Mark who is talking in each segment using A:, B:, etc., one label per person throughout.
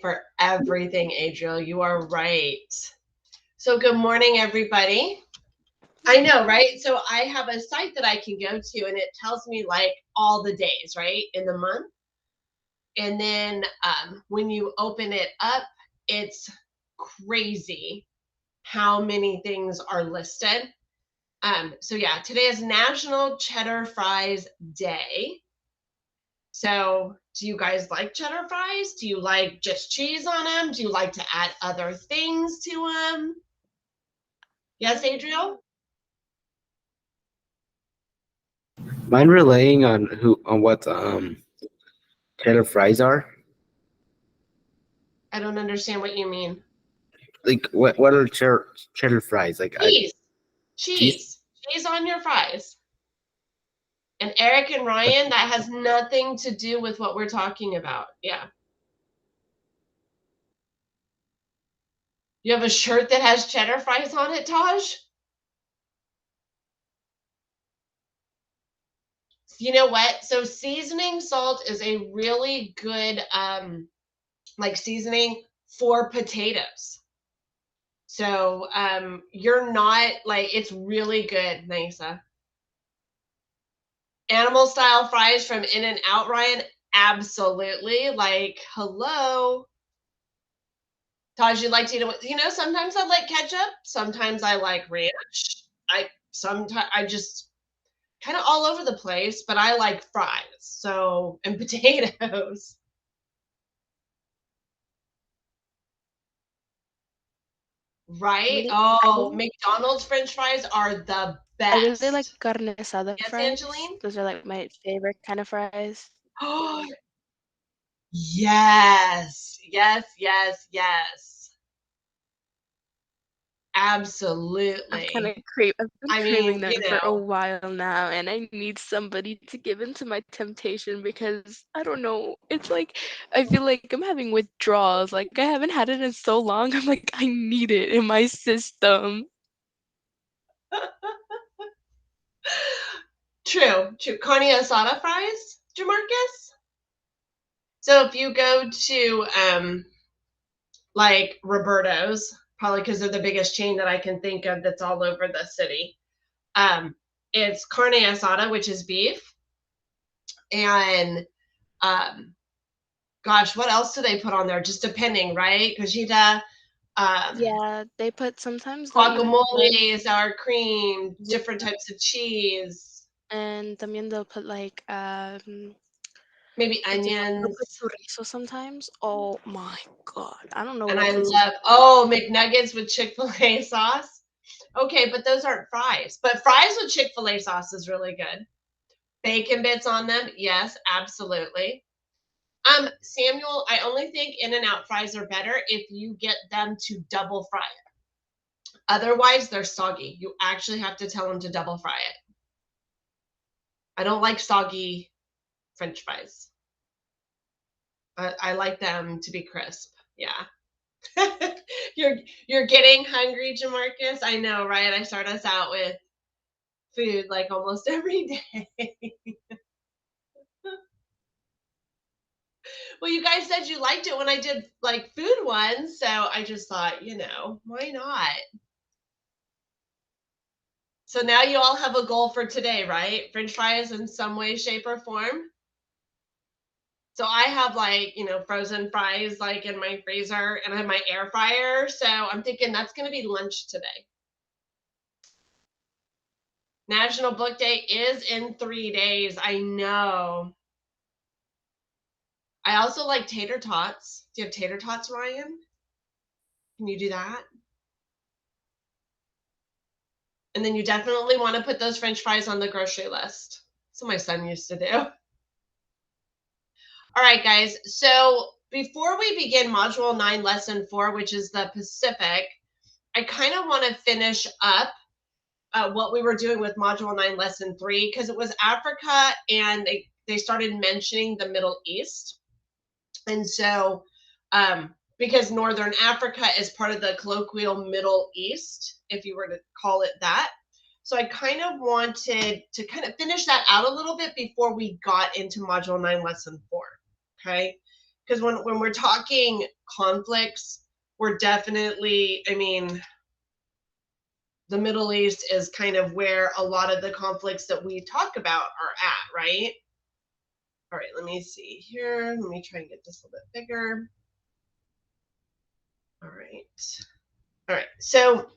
A: For everything, Adriel. You are right. So good morning, everybody. I know, right? So I have a site that I can go to and it tells me like all the days, right, in the month. And then when you open it up, it's crazy how many things are listed. So yeah, today is National Cheddar Fries Day. So, do you guys like cheddar fries? Do you like just cheese on them? Do you like to add other things to them? Yes, Adriel?
B: Mine relying on what cheddar fries are.
A: I don't understand what you mean.
B: Like what are cheddar fries? Like I
A: Cheese.
B: cheese.
A: Cheese. Cheese on your fries. And Eric and Ryan, that has nothing to do with what we're talking about. Yeah. You have a shirt that has cheddar fries on it, Taj? You know what? So seasoning salt is a really good like seasoning for potatoes. So you're not like it's really good, Nisa. Animal style fries from In and Out, Ryan. Absolutely. Like, hello. Taj, you like to eat it? Sometimes I like ketchup. Sometimes I like ranch. I just kind of all over the place, but I like fries. So and potatoes. Right?
C: Really,
A: Oh, McDonald's French fries are the
C: I really like
A: best.
C: carne asada
A: Yes,
C: fries.
A: Angeline?
C: Those are like my favorite kind of fries.
A: Oh, yes. Yes, yes, yes. Absolutely.
C: I've been
A: I
C: craving
A: mean,
C: them for a while now, and I need somebody to give into my temptation because I don't know. It's like I feel like I'm having withdrawals. Like I haven't had it in so long. I'm like I need it in my system.
A: true, true. Carne asada fries, Jamarcus? So if you go to like Roberto's, probably because they're the biggest chain that I can think of that's all over the city. Um, it's carne asada, which is beef, and um, gosh, what else do they put on there? Just depending, right? Cajita, um,
C: Yeah, they put sometimes they'll even put
A: guacamole, sour cream,
C: yeah,
A: different types of cheese,
C: and también they'll put like
A: maybe
C: they'll put
A: onions.
C: chorizo sometimes. Oh my god, I don't know
A: And
C: what
A: I
C: else is.
A: love, McNuggets with Chick-fil-A sauce. Okay, but those aren't fries. But fries with Chick-fil-A sauce is really good. Bacon bits on them, yes, absolutely. Samuel, I only think In-N-Out fries are better if you get them to double fry it. Otherwise, they're soggy. You actually have to tell them to double fry it. I don't like soggy French fries. I like them to be crisp. Yeah. you're getting hungry, Jamarcus. I know, right? I start us out with food like almost every day. Well, you guys said you liked it when I did like food ones, so I just thought, why not? So now you all have a goal for today, right? French fries in some way, shape, or form. So I have like, frozen fries like in my freezer and I have my air fryer. So I'm thinking that's going to be lunch today. National Book Day is in 3 days. I know. I also like tater tots. Do you have tater tots, Ryan? Can you do that? And then you definitely want to put those French fries on the grocery list. That's what my son used to do. All right, guys. So before we begin Module 9, Lesson 4, which is the Pacific, I kind of want to finish up what we were doing with Module 9, Lesson 3, because it was Africa and they started mentioning the Middle East. And so, because Northern Africa is part of the colloquial Middle East, if you were to call it that. So I kind of wanted to kind of finish that out a little bit before we got into Module 9, Lesson 4. Okay. because when we're talking conflicts, we're definitely, I mean, the Middle East is kind of where a lot of the conflicts that we talk about are at, right? All right, let me see here. Let me try and get this a little bit bigger. All right. All right, so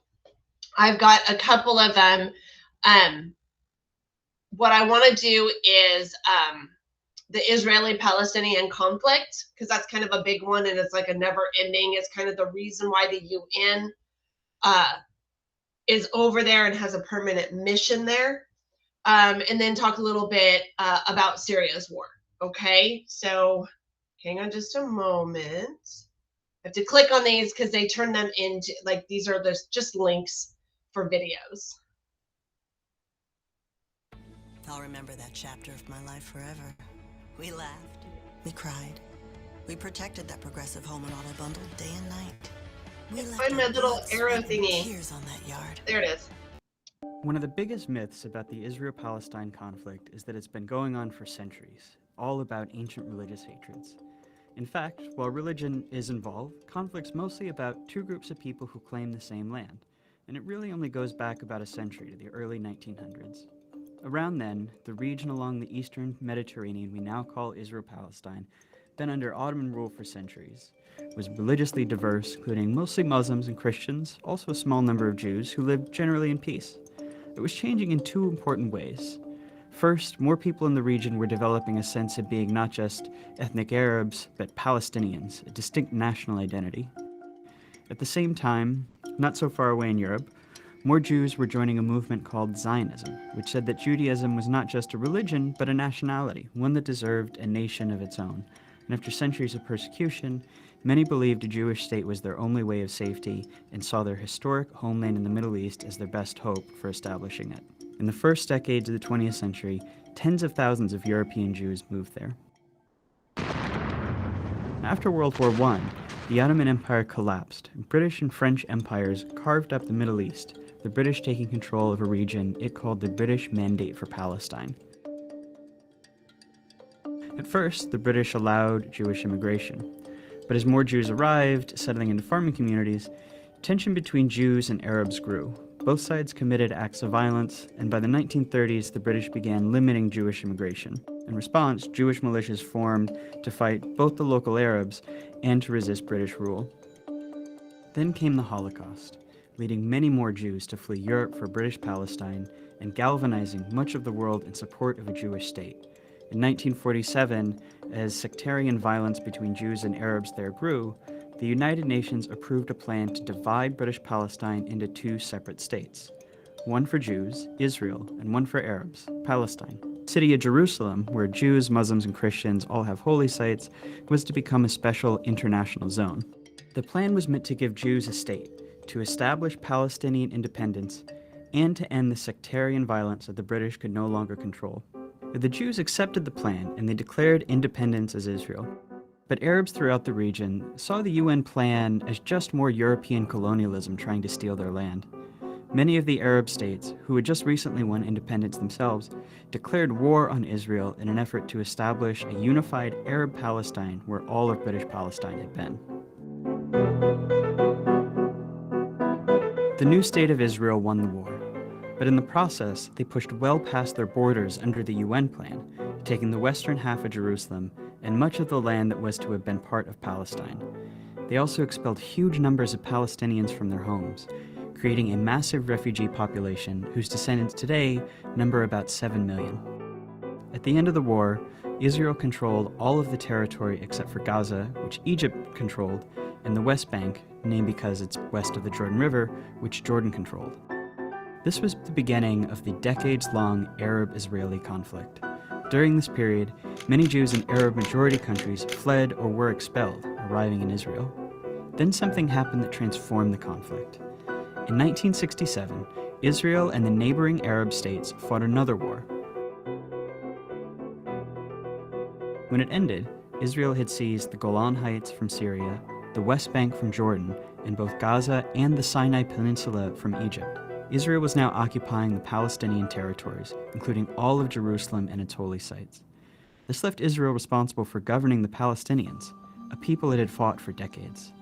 A: I've got a couple of them. What I want to do is the Israeli-Palestinian conflict, because that's kind of a big one and it's like a never ending. It's kind of the reason why the UN is over there and has a permanent mission there. And then talk a little bit about Syria's war. Okay, so hang on just a moment. I have to click on these because they turn them into, like, these are just links for videos.
D: I'll remember that chapter of my life forever. We laughed, we cried, we protected that progressive home and auto bundle day and night. We left
A: Find my little arrow thingy.
D: Tears on that yard.
A: There it is.
E: One of the biggest myths about the Israel-Palestine conflict is that it's been going on for centuries, all about ancient religious hatreds. In fact, while religion is involved, conflict's mostly about two groups of people who claim the same land, and it really only goes back about a century to the early 1900s. Around then, the region along the eastern Mediterranean we now call Israel-Palestine, been under Ottoman rule for centuries, was religiously diverse, including mostly Muslims and Christians, also a small number of Jews who lived generally in peace. It was changing in two important ways. First, more people in the region were developing a sense of being not just ethnic Arabs, but Palestinians, a distinct national identity. At the same time, not so far away in Europe, more Jews were joining a movement called Zionism, which said that Judaism was not just a religion, but a nationality, one that deserved a nation of its own. And after centuries of persecution, many believed a Jewish state was their only way of safety and saw their historic homeland in the Middle East as their best hope for establishing it. In the first decades of the 20th century, tens of thousands of European Jews moved there. After World War I, the Ottoman Empire collapsed, and British and French empires carved up the Middle East, the British taking control of a region it called the British Mandate for Palestine. At first, the British allowed Jewish immigration, but as more Jews arrived, settling into farming communities, tension between Jews and Arabs grew. Both sides committed acts of violence, and by the 1930s, the British began limiting Jewish immigration. In response, Jewish militias formed to fight both the local Arabs and to resist British rule. Then came the Holocaust, leading many more Jews to flee Europe for British Palestine and galvanizing much of the world in support of a Jewish state. In 1947, as sectarian violence between Jews and Arabs there grew, the United Nations approved a plan to divide British Palestine into two separate states. One for Jews, Israel, and one for Arabs, Palestine. The city of Jerusalem, where Jews, Muslims, and Christians all have holy sites, was to become a special international zone. The plan was meant to give Jews a state, to establish Palestinian independence, and to end the sectarian violence that the British could no longer control. The Jews accepted the plan, and they declared independence as Israel. But Arabs throughout the region saw the UN plan as just more European colonialism trying to steal their land. Many of the Arab states, who had just recently won independence themselves, declared war on Israel in an effort to establish a unified Arab Palestine where all of British Palestine had been. The new state of Israel won the war, but in the process, they pushed well past their borders under the UN plan, taking the western half of Jerusalem and much of the land that was to have been part of Palestine. They also expelled huge numbers of Palestinians from their homes, creating a massive refugee population whose descendants today number about 7 million. At the end of the war, Israel controlled all of the territory except for Gaza, which Egypt controlled, and the West Bank, named because it's west of the Jordan River, which Jordan controlled. This was the beginning of the decades-long Arab-Israeli conflict. During this period, many Jews in Arab-majority countries fled or were expelled, arriving in Israel. Then something happened that transformed the conflict. In 1967, Israel and the neighboring Arab states fought another war. When it ended, Israel had seized the Golan Heights from Syria, the West Bank from Jordan, and both Gaza and the Sinai Peninsula from Egypt. Israel was now occupying the Palestinian territories, including all of Jerusalem and its holy sites. This left Israel responsible for governing the Palestinians, a people it had fought for decades.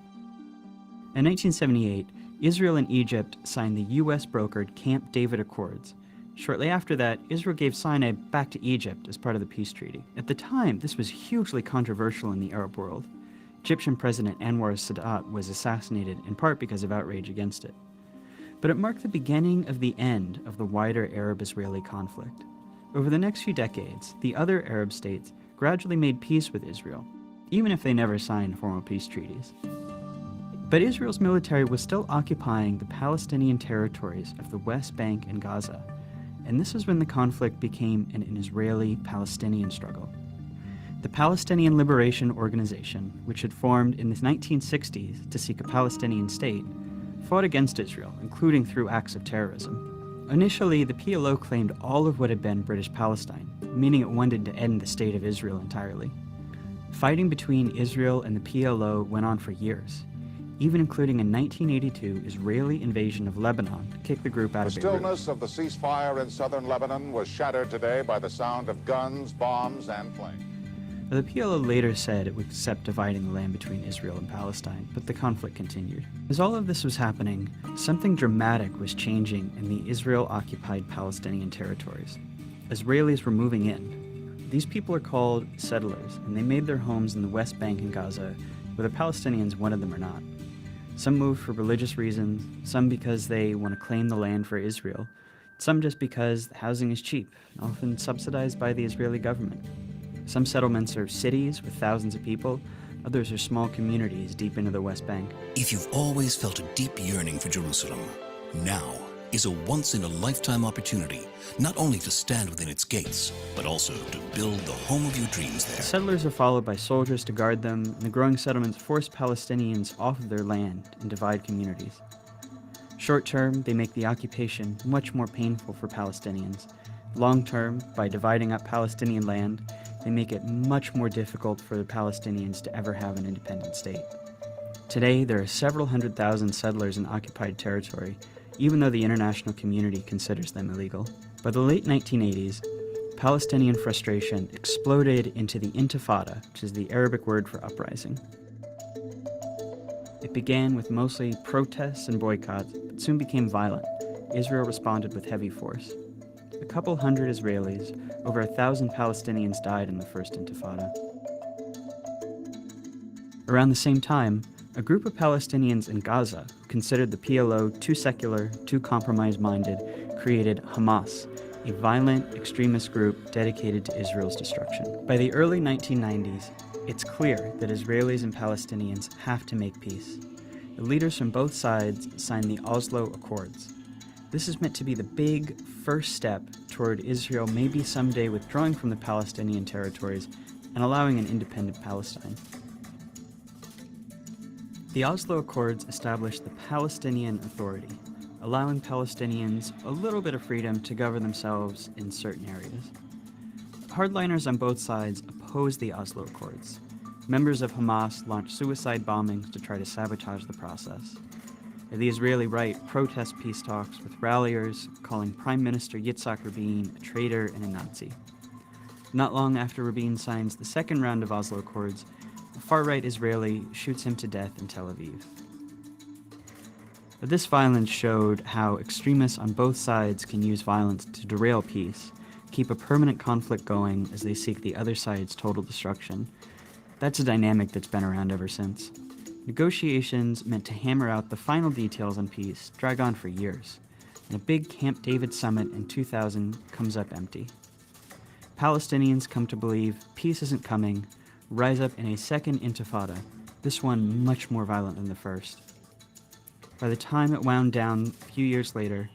E: In 1978, Israel and Egypt signed the U.S.-brokered Camp David Accords. Shortly after that, Israel gave Sinai back to Egypt as part of the peace treaty. At the time, this was hugely controversial in the Arab world. Egyptian President Anwar Sadat was assassinated in part because of outrage against it. But it marked the beginning of the end of the wider Arab-Israeli conflict. Over the next few decades, the other Arab states gradually made peace with Israel, even if they never signed formal peace treaties. But Israel's military was still occupying the Palestinian territories of the West Bank and Gaza, and this is when the conflict became an Israeli-Palestinian struggle. The Palestinian Liberation Organization, which had formed in the 1960s to seek a Palestinian state, fought against Israel, including through acts of terrorism. Initially, the PLO claimed all of what had been British Palestine, meaning it wanted to end the state of Israel entirely. Fighting between Israel and the PLO went on for years, even including a 1982 Israeli invasion of Lebanon to kick the group out of Beirut.
F: The stillness of the ceasefire in southern Lebanon was shattered today by the sound of guns, bombs, and planes.
E: The PLO later said it would accept dividing the land between Israel and Palestine, but the conflict continued. As all of this was happening, something dramatic was changing in the Israel-occupied Palestinian territories. Israelis were moving in. These people are called settlers, and they made their homes in the West Bank and Gaza, whether Palestinians wanted them or not. Some moved for religious reasons, some because they want to claim the land for Israel, some just because the housing is cheap, often subsidized by the Israeli government. Some settlements are cities with thousands of people, others are small communities deep into the West Bank.
G: If you've always felt a deep yearning for Jerusalem, now is a once-in-a-lifetime opportunity, not only to stand within its gates, but also to build the home of your dreams there.
E: The settlers are followed by soldiers to guard them, and the growing settlements force Palestinians off of their land and divide communities. Short term, they make the occupation much more painful for Palestinians. Long term, by dividing up Palestinian land, they make it much more difficult for the Palestinians to ever have an independent state. Today, there are several 100,000 settlers in occupied territory, even though the international community considers them illegal. By the late 1980s, Palestinian frustration exploded into the Intifada, which is the Arabic word for uprising. It began with mostly protests and boycotts, but soon became violent. Israel responded with heavy force. A couple hundred Israelis, over 1,000 Palestinians died in the First Intifada. Around the same time, a group of Palestinians in Gaza, who considered the PLO too secular, too compromise-minded, created Hamas, a violent extremist group dedicated to Israel's destruction. By the early 1990s, it's clear that Israelis and Palestinians have to make peace. The leaders from both sides signed the Oslo Accords. This is meant to be the big first step toward Israel maybe someday withdrawing from the Palestinian territories and allowing an independent Palestine. The Oslo Accords established the Palestinian Authority, allowing Palestinians a little bit of freedom to govern themselves in certain areas. Hardliners on both sides opposed the Oslo Accords. Members of Hamas launched suicide bombings to try to sabotage the process. The Israeli right protests peace talks with ralliers calling Prime Minister Yitzhak Rabin a traitor and a Nazi. Not long after Rabin signs the second round of Oslo Accords, a far-right Israeli shoots him to death in Tel Aviv. This violence showed how extremists on both sides can use violence to derail peace, keep a permanent conflict going as they seek the other side's total destruction. That's a dynamic that's been around ever since. Negotiations meant to hammer out the final details on peace drag on for years, and a big Camp David summit in 2000 comes up empty. Palestinians come to believe peace isn't coming, rise up in a second intifada, this one much more violent than the first. By the time it wound down a few years later,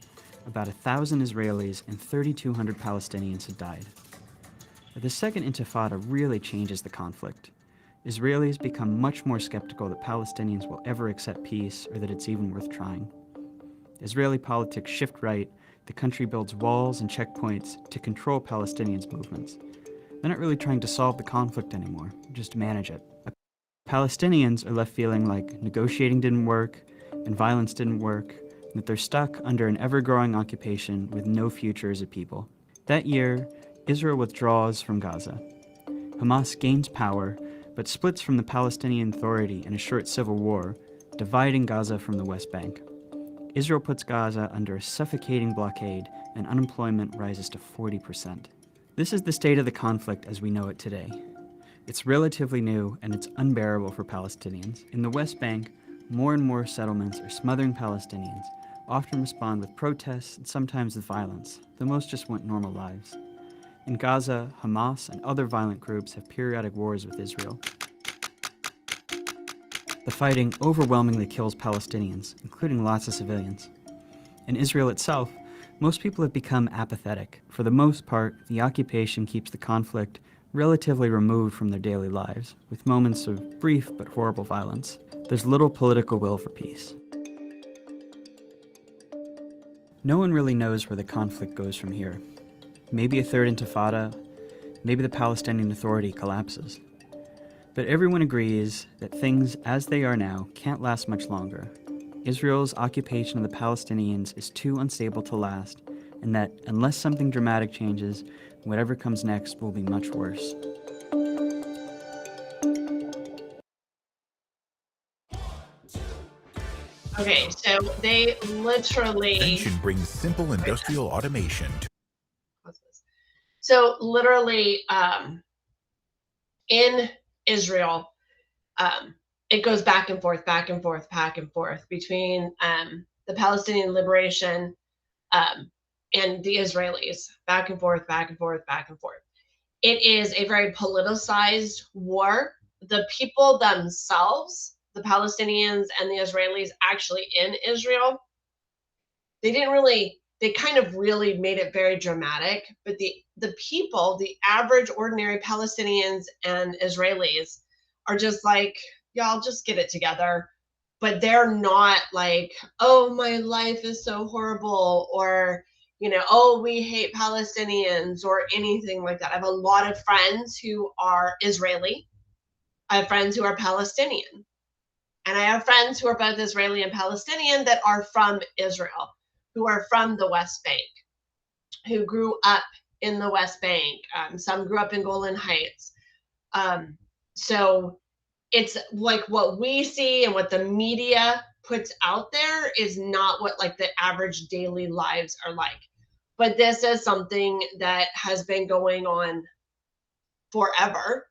E: about 1,000 Israelis and 3,200 Palestinians had died. The second intifada really changes the conflict. Israelis become much more skeptical that Palestinians will ever accept peace or that it's even worth trying. Israeli politics shift right, the country builds walls and checkpoints to control Palestinians' movements. They're not really trying to solve the conflict anymore, just to manage it. Palestinians are left feeling like negotiating didn't work, and violence didn't work, and that they're stuck under an ever-growing occupation with no future as a people. That year, Israel withdraws from Gaza. Hamas gains power, but splits from the Palestinian Authority in a short civil war, dividing Gaza from the West Bank. Israel puts Gaza under a suffocating blockade, and unemployment rises to 40%. This is the state of the conflict as we know it today. It's relatively new, and it's unbearable for Palestinians. In the West Bank, more and more settlements are smothering Palestinians, often respond with protests and sometimes with violence, though most just want normal lives. In Gaza, Hamas and other violent groups have periodic wars with Israel. The fighting overwhelmingly kills Palestinians, including lots of civilians. In Israel itself, most people have become apathetic. For the most part, the occupation keeps the conflict relatively removed from their daily lives, with moments of brief but horrible violence. There's little political will for peace. No one really knows where the conflict goes from here. Maybe a third intifada, maybe the Palestinian Authority collapses. But everyone agrees that things as they are now can't last much longer. Israel's occupation of the Palestinians is too unstable to last, and that unless something dramatic changes, whatever comes next will be much worse.
A: Okay, so they literally...
H: Invention brings simple industrial automation to...
A: So literally, in Israel, it goes back and forth between the Palestinian liberation and the Israelis, back and forth. It is a very politicized war. The people themselves, the Palestinians and the Israelis actually in Israel, they kind of really made it very dramatic, but the people, the average ordinary Palestinians and Israelis are just like, y'all just get it together. But they're not like, oh, my life is so horrible, or, oh, we hate Palestinians or anything like that. I have a lot of friends who are Israeli. I have friends who are Palestinian. And I have friends who are both Israeli and Palestinian that are from Israel, who are from the West Bank, who grew up in the West Bank. Some grew up in Golan Heights. So it's like what we see and what the media puts out there is not what like the average daily lives are like. But this is something that has been going on forever.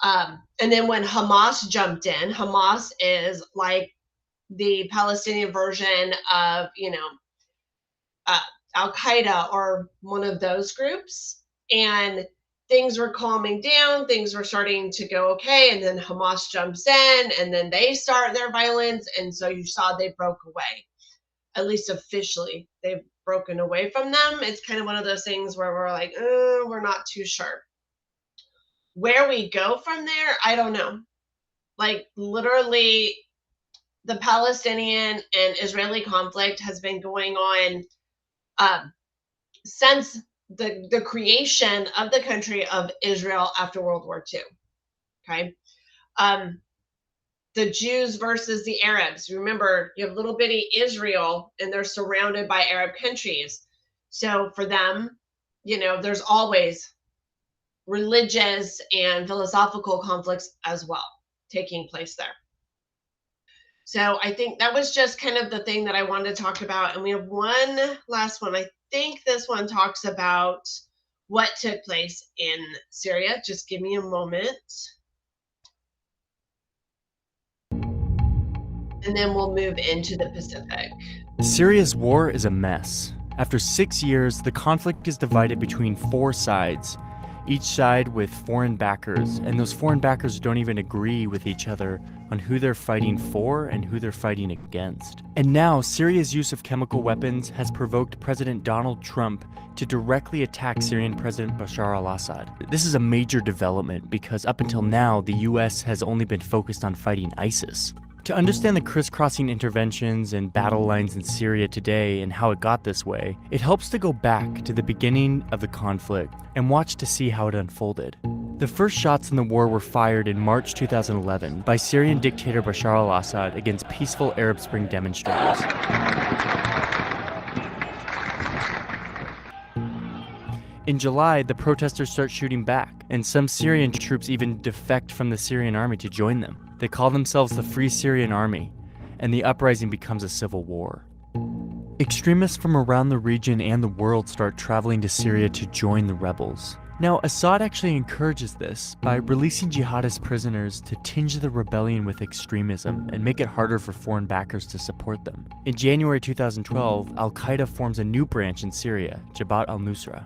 A: And then when Hamas jumped in, Hamas is like the Palestinian version of, Al-Qaeda or one of those groups. And things were calming down, things were starting to go okay, and then Hamas jumps in, and then they start their violence, and so you saw they broke away. At least officially, they've broken away from them. It's kind of one of those things where we're like, we're not too sure. Where we go from there, I don't know. Like, literally, the Palestinian and Israeli conflict has been going on since the creation of the country of Israel after World War II. Okay. The Jews versus the Arabs. Remember, you have little bitty Israel and they're surrounded by Arab countries. So for them, there's always religious and philosophical conflicts as well taking place there. So I think that was just kind of the thing that I wanted to talk about. And we have one last one. I think this one talks about what took place in Syria. Just give me a moment. And then we'll move into the Pacific.
I: Syria's war is a mess. After 6 years, the conflict is divided between 4 sides, each side with foreign backers, and those foreign backers don't even agree with each other on who they're fighting for and who they're fighting against. And now, Syria's use of chemical weapons has provoked President Donald Trump to directly attack Syrian President Bashar al-Assad. This is a major development because up until now, the US has only been focused on fighting ISIS. To understand the crisscrossing interventions and battle lines in Syria today and how it got this way, it helps to go back to the beginning of the conflict and watch to see how it unfolded. The first shots in the war were fired in March 2011 by Syrian dictator Bashar al-Assad against peaceful Arab Spring demonstrators. In July, the protesters start shooting back, and some Syrian troops even defect from the Syrian army to join them. They call themselves the Free Syrian Army, and the uprising becomes a civil war. Extremists from around the region and the world start traveling to Syria to join the rebels. Now, Assad actually encourages this by releasing jihadist prisoners to tinge the rebellion with extremism and make it harder for foreign backers to support them. In January 2012, Al-Qaeda forms a new branch in Syria, Jabhat al-Nusra.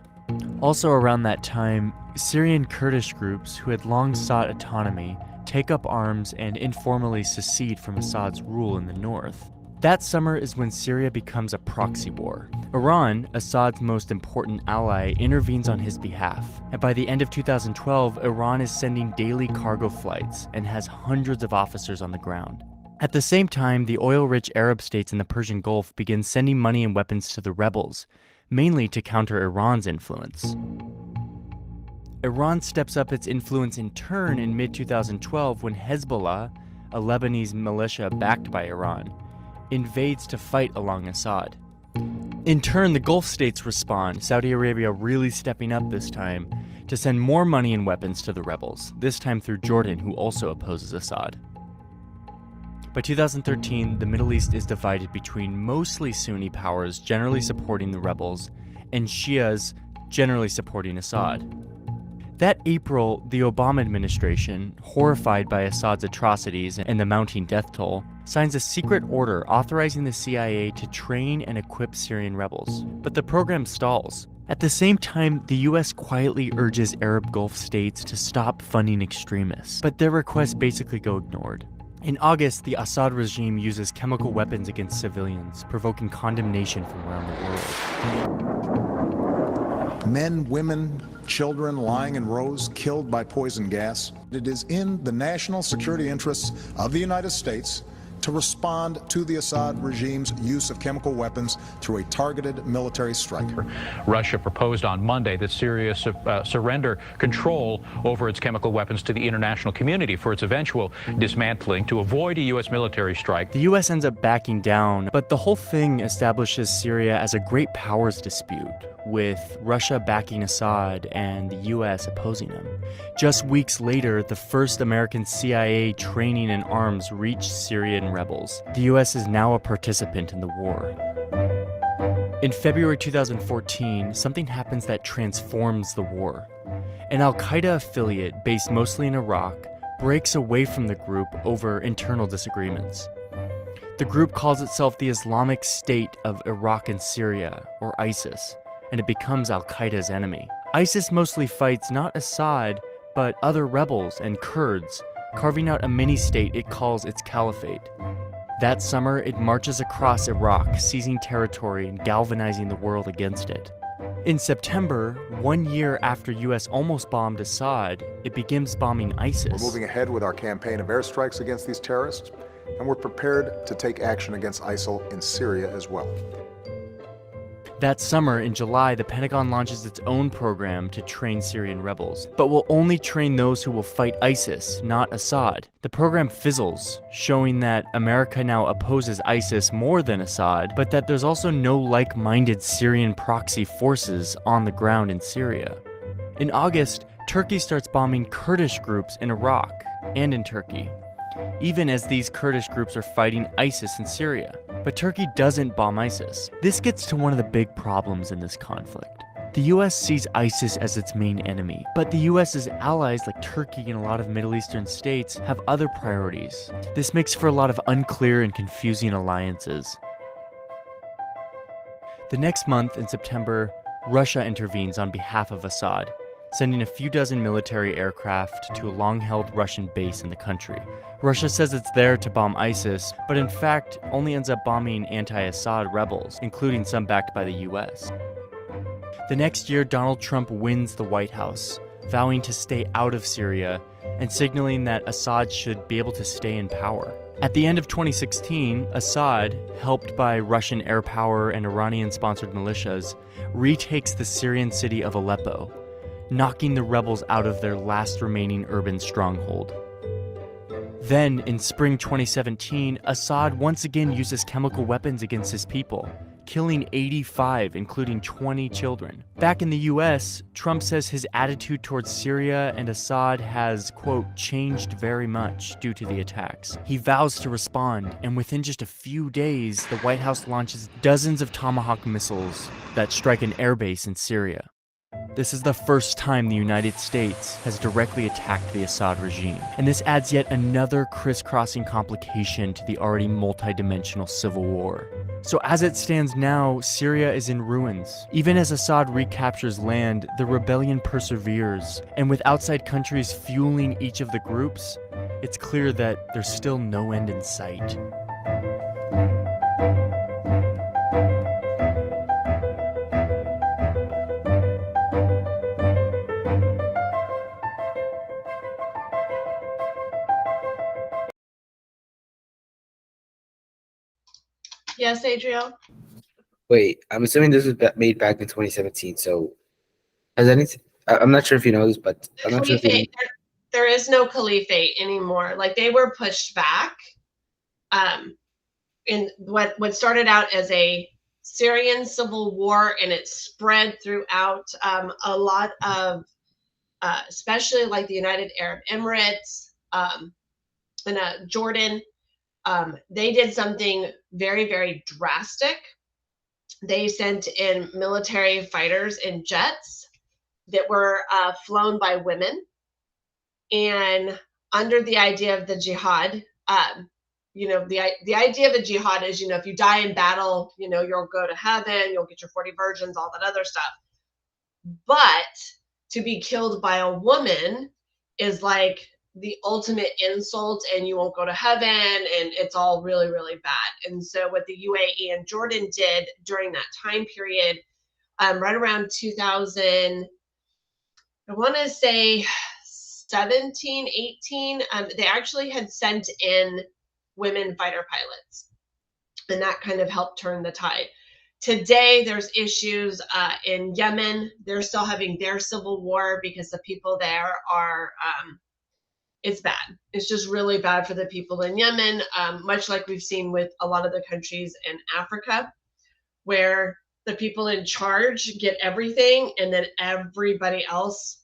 I: Also around that time, Syrian Kurdish groups who had long sought autonomy take up arms and informally secede from Assad's rule in the north. That summer is when Syria becomes a proxy war. Iran, Assad's most important ally, intervenes on his behalf. And by the end of 2012, Iran is sending daily cargo flights and has hundreds of officers on the ground. At the same time, the oil-rich Arab states in the Persian Gulf begin sending money and weapons to the rebels, mainly to counter Iran's influence. Iran steps up its influence in turn in mid-2012 when Hezbollah, a Lebanese militia backed by Iran, invades to fight along Assad. In turn, the Gulf states respond, Saudi Arabia really stepping up this time to send more money and weapons to the rebels, this time through Jordan, who also opposes Assad. By 2013, the Middle East is divided between mostly Sunni powers generally supporting the rebels and Shias generally supporting Assad. That April, the Obama administration, horrified by Assad's atrocities and the mounting death toll, signs a secret order authorizing the CIA to train and equip Syrian rebels. But the program stalls. At the same time, the US quietly urges Arab Gulf states to stop funding extremists, but their requests basically go ignored. In August, the Assad regime uses chemical weapons against civilians, provoking condemnation from around the world.
F: Men, women, children lying in rows, killed by poison gas. It is in the national security interests of the United States to respond to the Assad regime's use of chemical weapons through a targeted military strike.
J: Russia proposed on Monday that Syria surrender control over its chemical weapons to the international community for its eventual dismantling to avoid a U.S. military strike.
I: The U.S. ends up backing down, but the whole thing establishes Syria as a great powers dispute, with Russia backing Assad and the U.S. opposing him. Just weeks later, the first American CIA training in arms reached Syrian rebels. The U.S. is now a participant in the war. In February 2014, something happens that transforms the war. An Al-Qaeda affiliate based mostly in Iraq breaks away from the group over internal disagreements. The group calls itself the Islamic State of Iraq and Syria, or ISIS, and it becomes Al-Qaeda's enemy. ISIS mostly fights not Assad, but other rebels and Kurds, carving out a mini-state it calls its caliphate. That summer, it marches across Iraq, seizing territory and galvanizing the world against it. In September, 1 year after US almost bombed Assad, it begins bombing ISIS.
F: We're moving ahead with our campaign of airstrikes against these terrorists, and we're prepared to take action against ISIL in Syria as well.
I: That summer, in July, the Pentagon launches its own program to train Syrian rebels, but will only train those who will fight ISIS, not Assad. The program fizzles, showing that America now opposes ISIS more than Assad, but that there's also no like-minded Syrian proxy forces on the ground in Syria. In August, Turkey starts bombing Kurdish groups in Iraq and in Turkey, even as these Kurdish groups are fighting ISIS in Syria. But Turkey doesn't bomb ISIS. This gets to one of the big problems in this conflict. The US sees ISIS as its main enemy, but the US's allies like Turkey and a lot of Middle Eastern states have other priorities. This makes for a lot of unclear and confusing alliances. The next month, in September, Russia intervenes on behalf of Assad, sending a few dozen military aircraft to a long-held Russian base in the country. Russia says it's there to bomb ISIS, but in fact only ends up bombing anti-Assad rebels, including some backed by the US. The next year, Donald Trump wins the White House, vowing to stay out of Syria and signaling that Assad should be able to stay in power. At the end of 2016, Assad, helped by Russian air power and Iranian-sponsored militias, retakes the Syrian city of Aleppo, knocking the rebels out of their last remaining urban stronghold. Then, in spring 2017, Assad once again uses chemical weapons against his people, killing 85, including 20 children. Back in the US, Trump says his attitude towards Syria and Assad has, quote, changed very much due to the attacks. He vows to respond, and within just a few days, the White House launches dozens of Tomahawk missiles that strike an airbase in Syria. This is the first time the United States has directly attacked the Assad regime, and this adds yet another crisscrossing complication to the already multidimensional civil war. So as it stands now, Syria is in ruins. Even as Assad recaptures land, the rebellion perseveres, and with outside countries fueling each of the groups, it's clear that there's still no end in sight.
A: Yes, Adriel?
B: Wait, I'm assuming this was made back in 2017. So has anything? I'm not sure if you know this, but I'm not sure if you know.
A: Caliphate, there is no caliphate anymore. Like, they were pushed back. In what started out as a Syrian civil war, and it spread throughout a lot of, especially like the United Arab Emirates and Jordan. They did something very, very drastic. They sent in military fighters and jets that were flown by women, and under the idea of the jihad, you know, the idea of a jihad is, you know, if you die in battle, you know, you'll go to heaven, you'll get your 40 virgins, all that other stuff. But to be killed by a woman is like the ultimate insult, and you won't go to heaven, and it's all really, really bad. And so what the UAE and Jordan did during that time period, right around 2000, I want to say 17, 18, they actually had sent in women fighter pilots, and that kind of helped turn the tide. Today, there's issues in Yemen. They're still having their civil war because the people there are, it's bad. It's just really bad for the people in Yemen, much like we've seen with a lot of the countries in Africa, where the people in charge get everything and then everybody else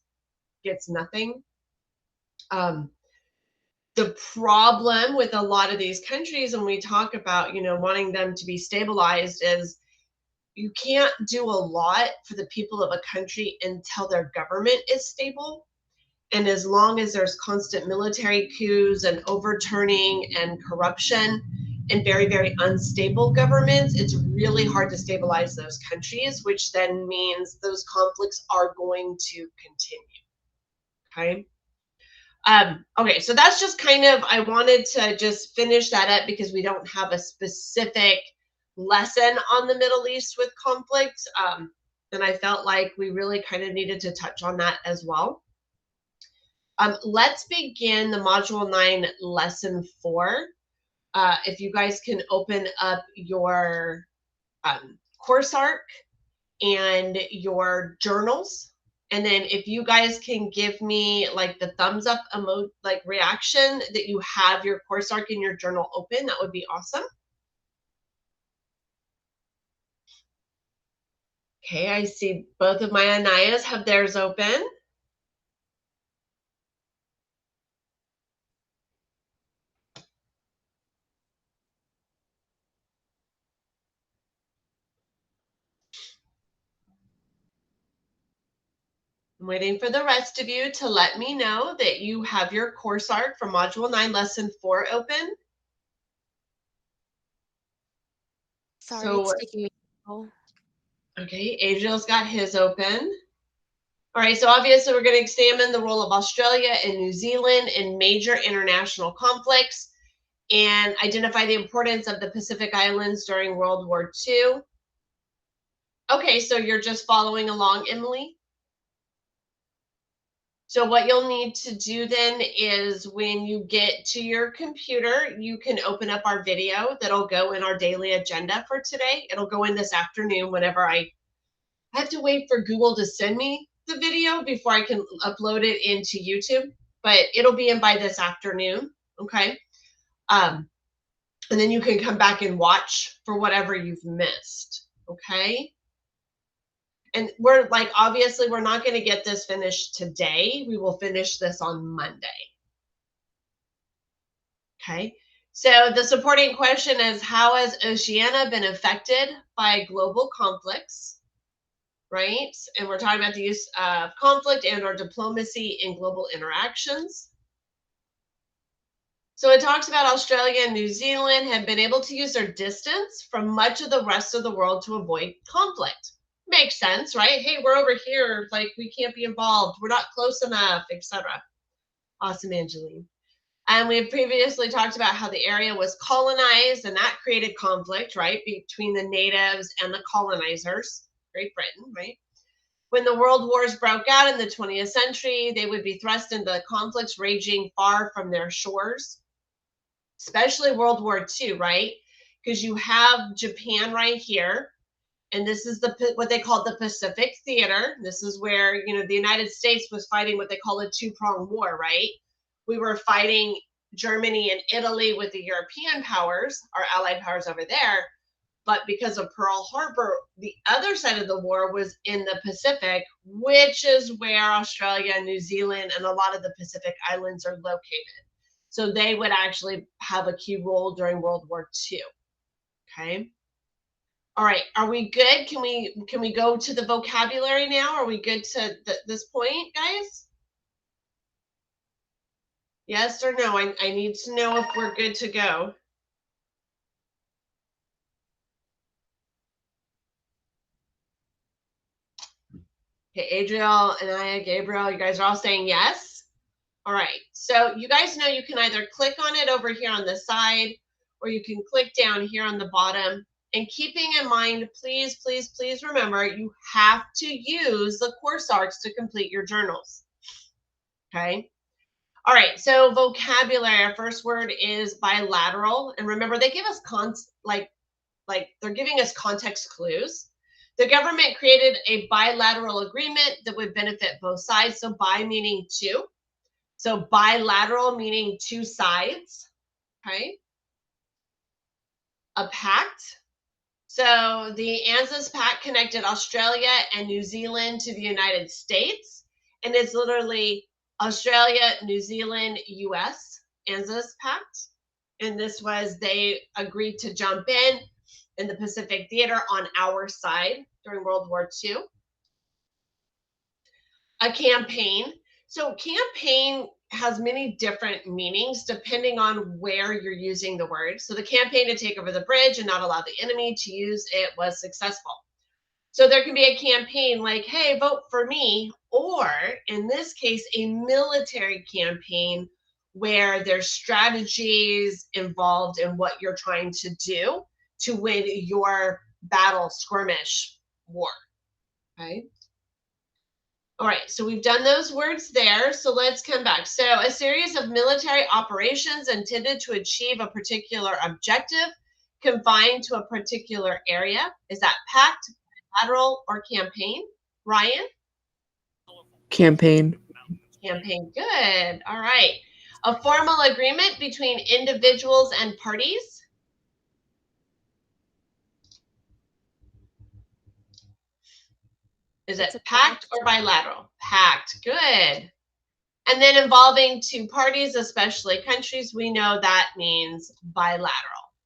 A: gets nothing. The problem with a lot of these countries, when we talk about, you know, wanting them to be stabilized, is you can't do a lot for the people of a country until their government is stable. And as long as there's constant military coups and overturning and corruption and very, very unstable governments, it's really hard to stabilize those countries, which then means those conflicts are going to continue. Okay. Okay, so that's just kind of, I wanted to just finish that up because we don't have a specific lesson on the Middle East with conflict. And I felt like we really kind of needed to touch on that as well. Let's begin the Module 9, Lesson 4. If you guys can open up your course arc and your journals. And then if you guys can give me like the thumbs up like reaction that you have your course arc in your journal open, that would be awesome. Okay, I see both of my Anayas have theirs open. I'm waiting for the rest of you to let me know that you have your course arc for Module 9, Lesson 4 open.
C: Sorry,
A: So,
C: it's taking me. Oh.
A: Okay, Adriel's got his open. All right, so obviously we're going to examine the role of Australia and New Zealand in major international conflicts and identify the importance of the Pacific Islands during World War II. Okay, so you're just following along, Emily? So what you'll need to do then is when you get to your computer, you can open up our video that'll go in our daily agenda for today. It'll go in this afternoon whenever I have to wait for Google to send me the video before I can upload it into YouTube, but it'll be in by this afternoon, okay? And then you can come back and watch for whatever you've missed, Okay. And we're like, obviously, we're not going to get this finished today. We will finish this on Monday. Okay. So the supporting question is, how has Oceania been affected by global conflicts? Right? And we're talking about the use of conflict and or diplomacy in global interactions. So it talks about Australia and New Zealand have been able to use their distance from much of the rest of the world to avoid conflict. Makes sense, right? Hey, we're over here, like we can't be involved. We're not close enough, etc. Awesome, Angeline. And we've previously talked about how the area was colonized and that created conflict, right, between the natives and the colonizers, Great Britain, right? When the world wars broke out in the 20th century, they would be thrust into conflicts raging far from their shores, especially World War II, right? Because you have Japan right here, and this is what they called the Pacific Theater. This is where, you know, the United States was fighting what they call a two-pronged war, right? We were fighting Germany and Italy with the European powers, our allied powers over there. But because of Pearl Harbor, the other side of the war was in the Pacific, which is where Australia and New Zealand and a lot of the Pacific Islands are located. So they would actually have a key role during World War II. Okay. All right. Are we good? Can we go to the vocabulary now? Are we good to this point, guys? Yes or no? I need to know if we're good to go. Okay, Adriel, Anaya, Gabriel, you guys are all saying yes. All right, so you guys know you can either click on it over here on the side, or you can click down here on the bottom. And keeping in mind, please, please, please remember, you have to use the course arcs to complete your journals. Okay. All right, so vocabulary, our first word is bilateral. And remember, they give us like they're giving us context clues. The government created a bilateral agreement that would benefit both sides. So bi meaning two. So bilateral meaning two sides, okay? A pact. So the ANZUS Pact connected Australia and New Zealand to the United States. And it's literally Australia, New Zealand, US, ANZUS Pact. And this was, they agreed to jump in the Pacific Theater on our side during World War II. A campaign. So campaign has many different meanings depending on where you're using the word. So the campaign to take over the bridge and not allow the enemy to use it was successful. So there can be a campaign like, hey, vote for me, or in this case, a military campaign where there's strategies involved in what you're trying to do to win your battle, skirmish, war. Okay. All right, so we've done those words there. So let's come back. So a series of military operations intended to achieve a particular objective confined to a particular area. Is that pact, bilateral, or campaign? Ryan?
K: Campaign.
A: Campaign, good. All right. A formal agreement between individuals and parties. Is it pact or bilateral? Pact, good. And then involving two parties, especially countries, we know that means bilateral,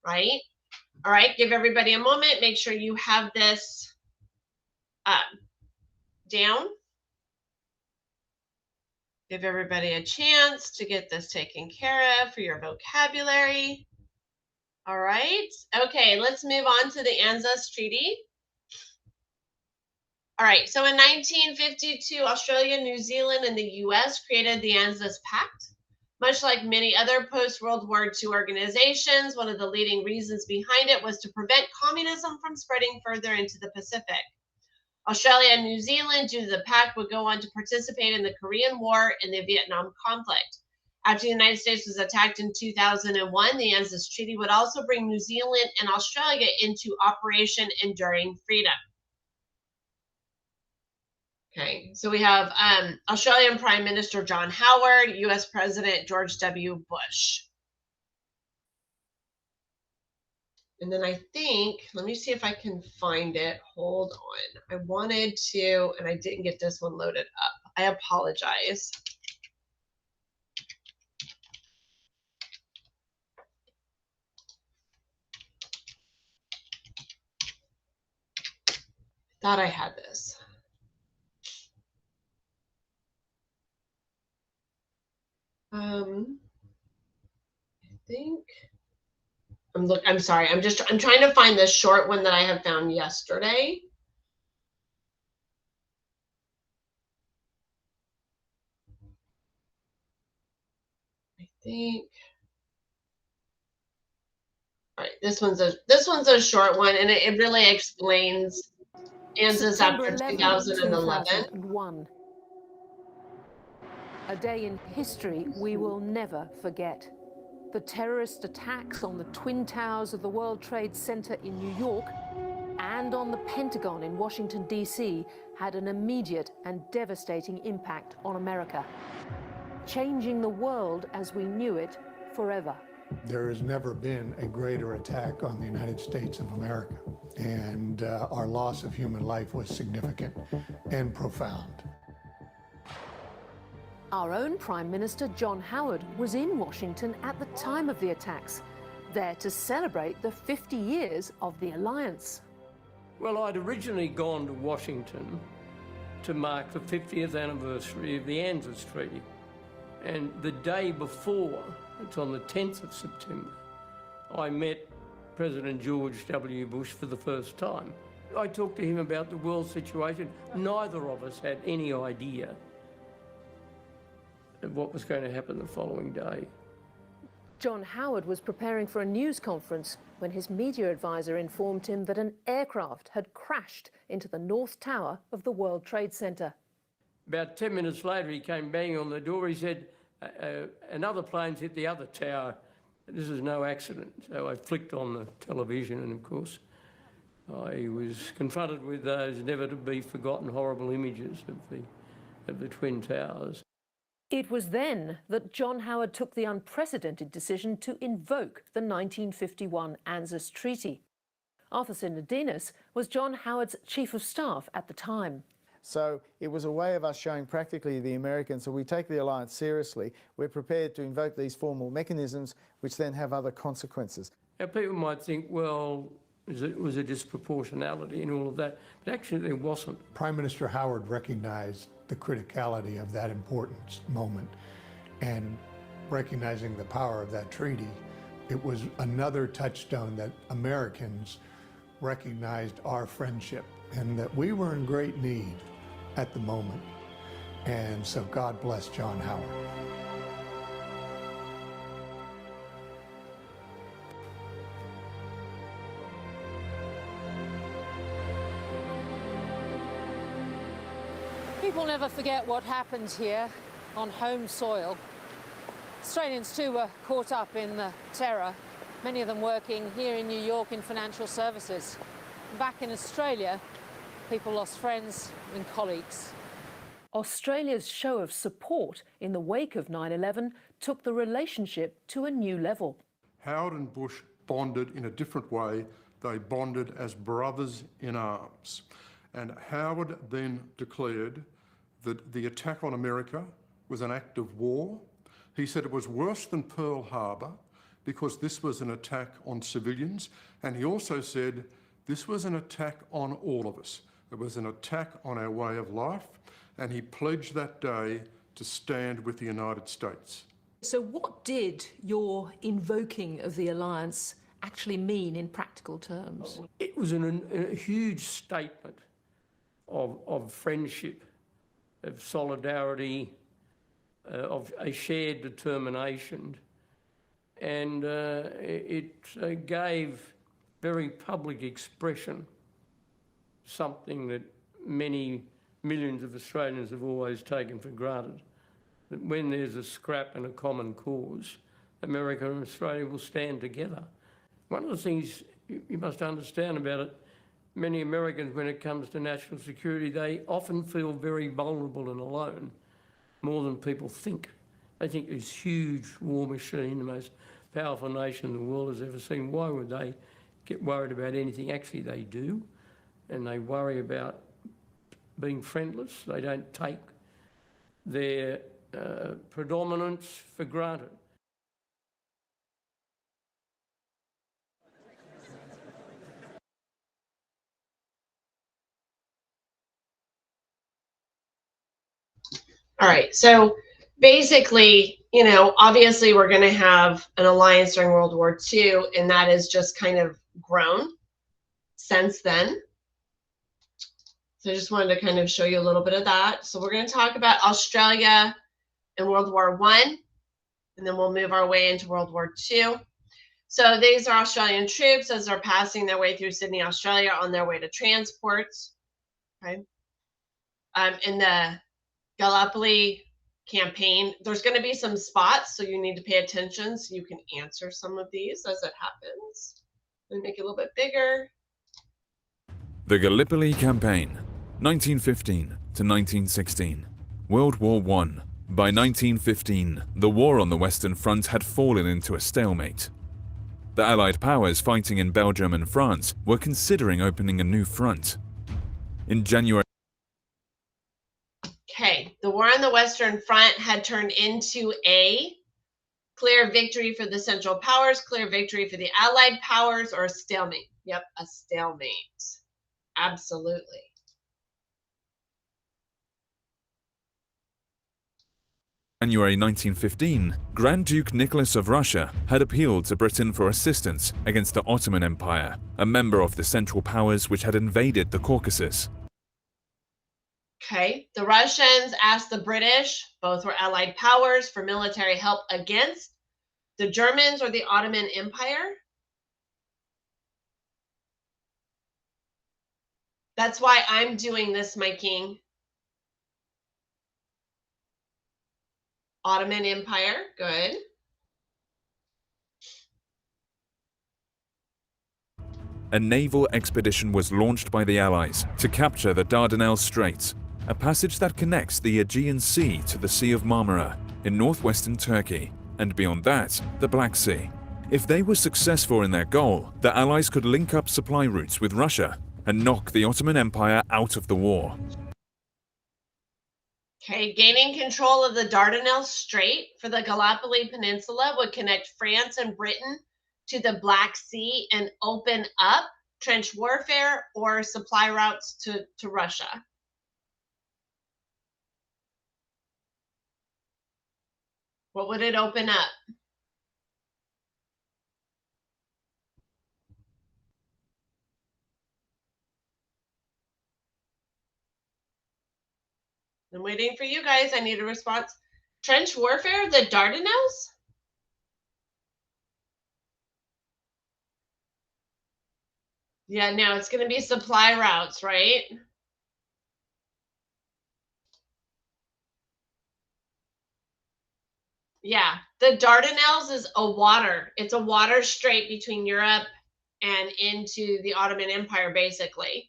A: right? All right, give everybody a moment. Make sure you have this down. Give everybody a chance to get this taken care of for your vocabulary. All right, okay, let's move on to the ANZUS Treaty. All right, so in 1952, Australia, New Zealand, and the US created the ANZUS Pact. Much like many other post-World War II organizations, one of the leading reasons behind it was to prevent communism from spreading further into the Pacific. Australia and New Zealand, due to the pact, would go on to participate in the Korean War and the Vietnam conflict. After the United States was attacked in 2001, the ANZUS Treaty would also bring New Zealand and Australia into Operation Enduring Freedom. Okay, so we have Australian Prime Minister John Howard, US President George W. Bush. And then I think, let me see if I can find it. Hold on. I wanted to, and I didn't get this one loaded up. I apologize. Thought I had this. I think I'm sorry. I'm trying to find the short one that I have found yesterday. I think. All right, this one's a short one, and it really explains ANZUS after 2011.
K: 2001. A day in history we will never forget. The terrorist attacks on the Twin Towers of the World Trade Center in New York and on the Pentagon in Washington, D.C. had an immediate and devastating impact on America, changing the world as we knew it forever.
L: There has never been a greater attack on the United States of America, and our loss of human life was significant and profound.
K: Our own Prime Minister, John Howard, was in Washington at the time of the attacks, there to celebrate the 50 years of the alliance.
M: Well, I'd originally gone to Washington to mark the 50th anniversary of the ANZUS Treaty. And the day before, it's on the 10th of September, I met President George W. Bush for the first time. I talked to him about the world situation. Neither of us had any idea of what was going to happen the following day.
K: John Howard was preparing for a news conference when his media advisor informed him that an aircraft had crashed into the North Tower of the World Trade Center.
M: About 10 minutes later, he came banging on the door. He said, another plane's hit the other tower. This is no accident. So I flicked on the television, and of course, I was confronted with those never-to-be-forgotten horrible images of the Twin Towers.
K: It was then that John Howard took the unprecedented decision to invoke the 1951 ANZUS Treaty. Arthur Sinodinos was John Howard's chief of staff at the time.
N: So it was a way of us showing practically the Americans that we take the alliance seriously. We're prepared to invoke these formal mechanisms, which then have other consequences.
M: Now, people might think, well, was a disproportionality and all of that, but actually there wasn't.
L: Prime Minister Howard recognized the criticality of that important moment, and recognizing the power of that treaty, it was another touchstone that Americans recognized our friendship and that we were in great need at the moment. And so God bless John Howard.
K: People never forget what happened here on home soil. Australians too were caught up in the terror, many of them working here in New York in financial services. Back in Australia, people lost friends and colleagues. Australia's show of support in the wake of 9/11 took the relationship to a new level.
O: Howard and Bush bonded in a different way. They bonded as brothers in arms. And Howard then declared that the attack on America was an act of war. He said it was worse than Pearl Harbor because this was an attack on civilians. And he also said this was an attack on all of us. It was an attack on our way of life. And he pledged that day to stand with the United States.
K: So what did your invoking of the alliance actually mean in practical terms?
M: It was a huge statement of friendship, of solidarity, of a shared determination. And it gave very public expression, something that many millions of Australians have always taken for granted, that when there's a scrap and a common cause, America and Australia will stand together. One of the things you must understand about it, many Americans, when it comes to national security, they often feel very vulnerable and alone, more than people think. They think this huge war machine, the most powerful nation the world has ever seen, why would they get worried about anything. Actually, they do, and they worry about being friendless. They don't take their predominance for granted.
A: All right, so basically, you know, obviously we're going to have an alliance during World War II, and that has just kind of grown since then. So I just wanted to kind of show you a little bit of that. So we're going to talk about Australia in World War I, and then we'll move our way into World War II. So these are Australian troops as they're passing their way through Sydney, Australia on their way to transports. Okay. In the Gallipoli campaign, there's going to be some spots, so you need to pay attention so you can answer some of these as it happens. Let me make it a little bit bigger.
P: The Gallipoli Campaign, 1915 to 1916. World War I. By 1915, the war on the Western Front had fallen into a stalemate. The Allied powers fighting in Belgium and France were considering opening a new front. In January,
A: Okay, the war on the Western Front had turned into a clear victory for the Central Powers, clear victory for the Allied powers, or a stalemate. Yep, a stalemate. Absolutely.
P: January 1915, Grand Duke Nicholas of Russia had appealed to Britain for assistance against the Ottoman Empire, a member of the Central Powers which had invaded the Caucasus.
A: Okay, the Russians asked the British, both were Allied powers, for military help against the Germans or the Ottoman Empire. That's why I'm doing this, my king. Ottoman Empire, good.
P: A naval expedition was launched by the Allies to capture the Dardanelles Straits, a passage that connects the Aegean Sea to the Sea of Marmara in northwestern Turkey, and beyond that, the Black Sea. If they were successful in their goal, the Allies could link up supply routes with Russia and knock the Ottoman Empire out of the war.
A: Okay, gaining control of the Dardanelles Strait for the Gallipoli Peninsula would connect France and Britain to the Black Sea and open up trench warfare or supply routes to Russia. What would it open up? I'm waiting for you guys. I need a response. Trench warfare, the Dardanelles? Yeah, no, it's going to be supply routes, right? Yeah, the Dardanelles is a water. It's a water strait between Europe and into the Ottoman Empire, basically.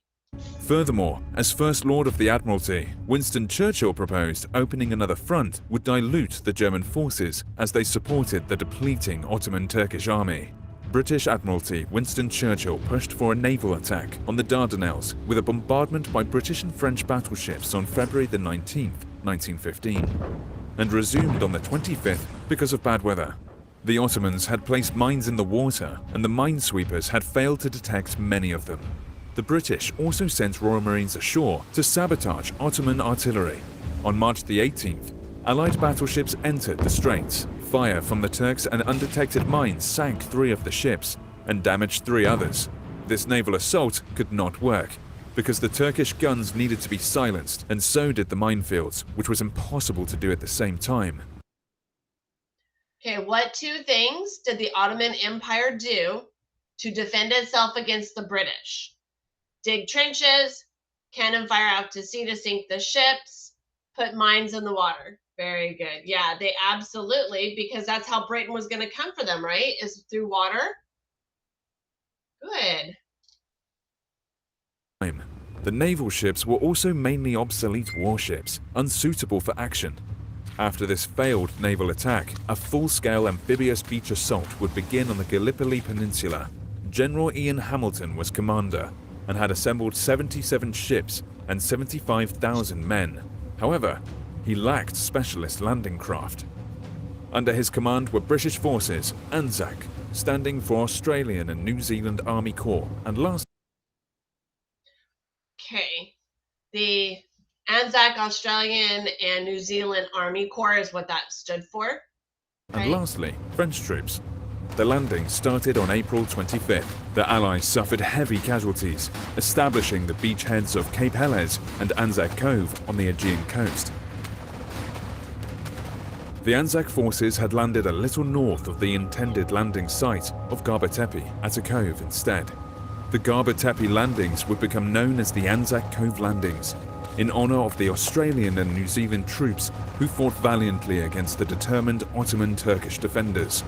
P: Furthermore, as First Lord of the Admiralty, Winston Churchill proposed opening another front would dilute the German forces as they supported the depleting Ottoman Turkish army. British Admiralty Winston Churchill pushed for a naval attack on the Dardanelles with a bombardment by British and French battleships on February the 19th, 1915, and resumed on the 25th because of bad weather. The Ottomans had placed mines in the water, and the minesweepers had failed to detect many of them. The British also sent Royal Marines ashore to sabotage Ottoman artillery. On March the 18th, Allied battleships entered the straits. Fire from the Turks and undetected mines sank 3 of the ships and damaged 3 others. This naval assault could not work because the Turkish guns needed to be silenced, and so did the minefields, which was impossible to do at the same time.
A: Okay, what 2 things did the Ottoman Empire do to defend itself against the British? Dig trenches, cannon fire out to sea to sink the ships, put mines in the water. Very good. Yeah, they absolutely, because that's how Britain was going to come for them, right? Is through water. Good.
P: The naval ships were also mainly obsolete warships, unsuitable for action. After this failed naval attack, a full-scale amphibious beach assault would begin on the Gallipoli Peninsula. General Ian Hamilton was commander and had assembled 77 ships and 75,000 men. However, he lacked specialist landing craft. Under his command were British forces, ANZAC, standing for Australian and New Zealand Army Corps, and last.
A: Okay, the ANZAC Australian and New Zealand Army Corps is what that stood for.
P: And lastly, French troops. The landing started on April 25th. The Allies suffered heavy casualties, establishing the beachheads of Cape Helles and Anzac Cove on the Aegean coast. The Anzac forces had landed a little north of the intended landing site of Gaba Tepe at a cove instead. The Gaba Tepe landings would become known as the Anzac Cove Landings, in honor of the Australian and New Zealand troops who fought valiantly against the determined Ottoman Turkish defenders.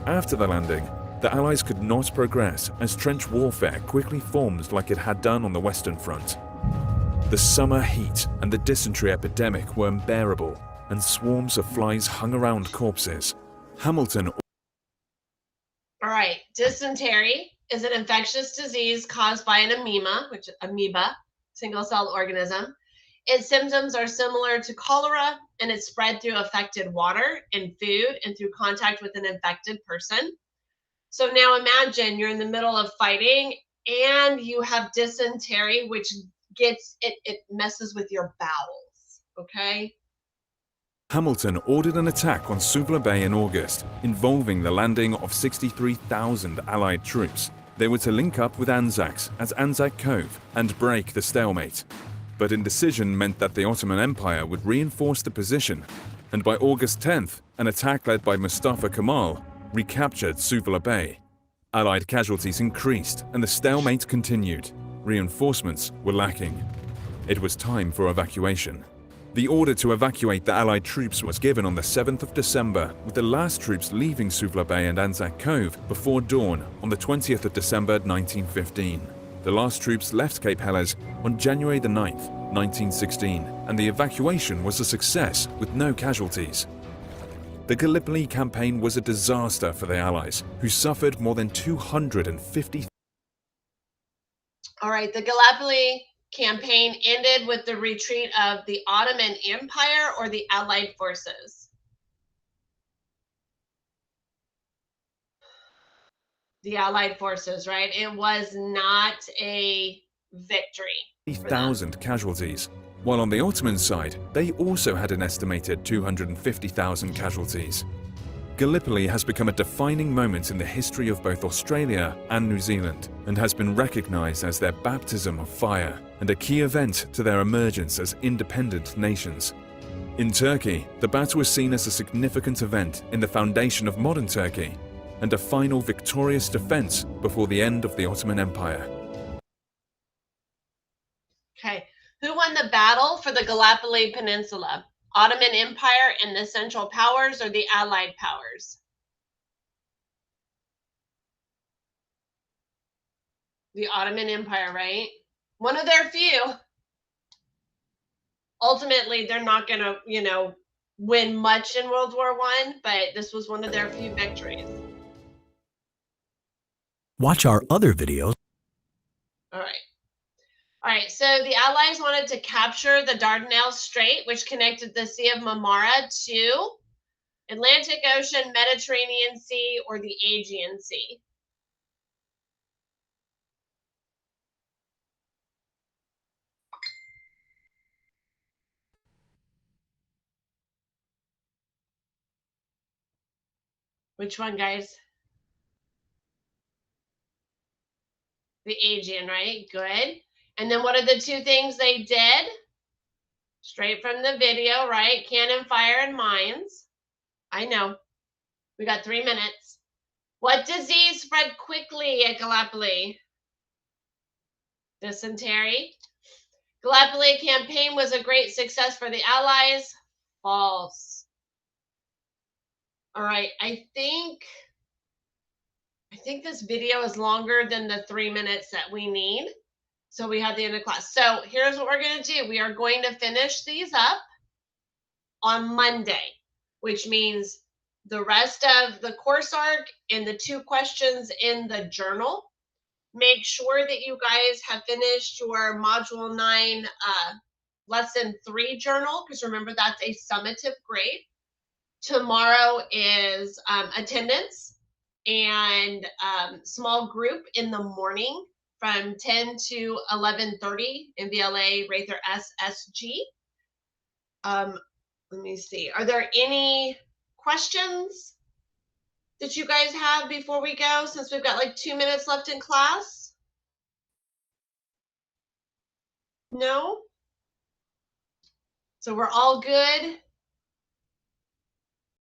P: After the landing, the Allies could not progress as trench warfare quickly formed like it had done on the Western Front. The summer heat and the dysentery epidemic were unbearable, and swarms of flies hung around corpses. Hamilton.
A: All right, dysentery is an infectious disease caused by an amoeba, single-celled organism. Its symptoms are similar to cholera, and it's spread through affected water and food and through contact with an infected person. So now imagine you're in the middle of fighting and you have dysentery, which it messes with your bowels, okay?
P: Hamilton ordered an attack on Suvla Bay in August, involving the landing of 63,000 Allied troops. They were to link up with Anzacs at Anzac Cove and break the stalemate. But indecision meant that the Ottoman Empire would reinforce the position, and by August 10th, an attack led by Mustafa Kemal recaptured Suvla Bay. Allied casualties increased and the stalemate continued. Reinforcements were lacking. It was time for evacuation. The order to evacuate the Allied troops was given on the 7th of December, with the last troops leaving Suvla Bay and Anzac Cove before dawn on the 20th of December 1915. The last troops left Cape Helles on January the 9th, 1916, and the evacuation was a success with no casualties. The Gallipoli campaign was a disaster for the Allies, who suffered more than 250.
A: All right, the Gallipoli campaign ended with the retreat of the Ottoman Empire or the Allied forces? The Allied forces, right? It was not a victory.
P: 50,000 casualties, while on the Ottoman side, they also had an estimated 250,000 casualties. Gallipoli has become a defining moment in the history of both Australia and New Zealand, and has been recognized as their baptism of fire and a key event to their emergence as independent nations. In Turkey, the battle was seen as a significant event in the foundation of modern Turkey, and a final victorious defense before the end of the Ottoman Empire.
A: Okay, who won the battle for the Gallipoli Peninsula? Ottoman Empire and the Central Powers or the Allied powers? The Ottoman Empire, right? One of their few. Ultimately, they're not going to, win much in World War I, but this was one of their few victories.
Q: Watch our other videos.
A: All right, so the Allies wanted to capture the Dardanelles Strait, which connected the Sea of Marmara to Atlantic Ocean, Mediterranean Sea, or the Aegean Sea. Which one, guys? The Aegean, right? Good. And then what are the two things they did? Straight from the video, right? Cannon fire and mines. I know. We got 3 minutes. What disease spread quickly at Gallipoli? Dysentery. Gallipoli campaign was a great success for the Allies. False. All right, I think this video is longer than the 3 minutes that we need. So we have the end of class. So here's what we're going to do. We are going to finish these up on Monday, which means the rest of the course arc and the 2 questions in the journal. Make sure that you guys have finished your Module 9 Lesson 3 journal, because remember, that's a summative grade. Tomorrow is attendance and small group in the morning from 10 to 11:30 in VLA Rather SSG. Let me see. Are there any questions that you guys have before we go, since we've got like 2 minutes left in class? No? So we're all good.